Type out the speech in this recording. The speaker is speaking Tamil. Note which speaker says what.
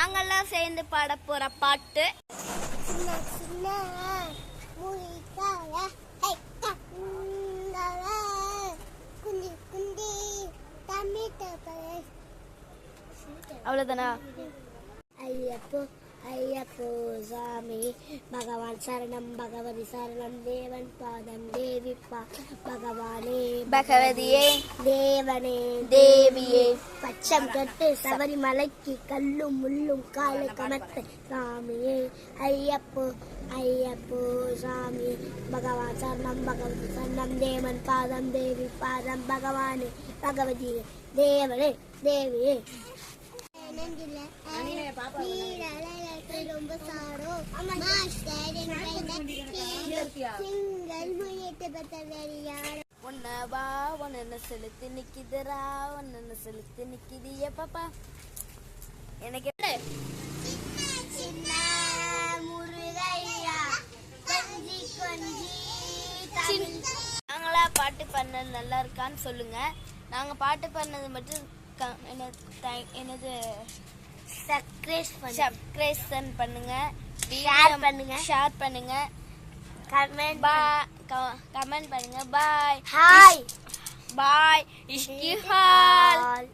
Speaker 1: நாங்கெல்லாம் சேர்ந்து பாட போற பாட்டு அவ்வளவுதானா?
Speaker 2: ஐயப்போ ஐயப்போ சாமி பகவான் சரணம் பகவதி சரணம் தேவன் பாதம் தேவி பகவானே
Speaker 1: பகவதியே
Speaker 2: தேவனே
Speaker 1: தேவியே
Speaker 2: பச்சம் கட்டு சபரிமலைக்கு கல்லும் முள்ளும் காலை கமத்த சாமியே ஐயப்போ ஐயப்போ சாமி பகவான் சரணம் பகவதி சரணம் தேவன் பாதம் தேவி பாதம் பகவானே பகவதியே தேவனே தேவியே ரொம்ப சாரோ
Speaker 1: ஒன்னவா ஒன்னு செலுத்தி நிக்குதுரா ஒன்னு செலுத்தி நிக்குது பாப்பா எனக்கு நாங்களா பாட்டு பண்ணது நல்லா இருக்கான்னு சொல்லுங்க. நாங்க பாட்டு பண்ணது மட்டும் என்னது சப்ஸ்கிரைப் பண்ணுங்க, ஷேர் பண்ணுங்க, கமெண்ட் பண்ணுங்க. Bye
Speaker 2: hi
Speaker 1: bye இஷ்கிஹால்.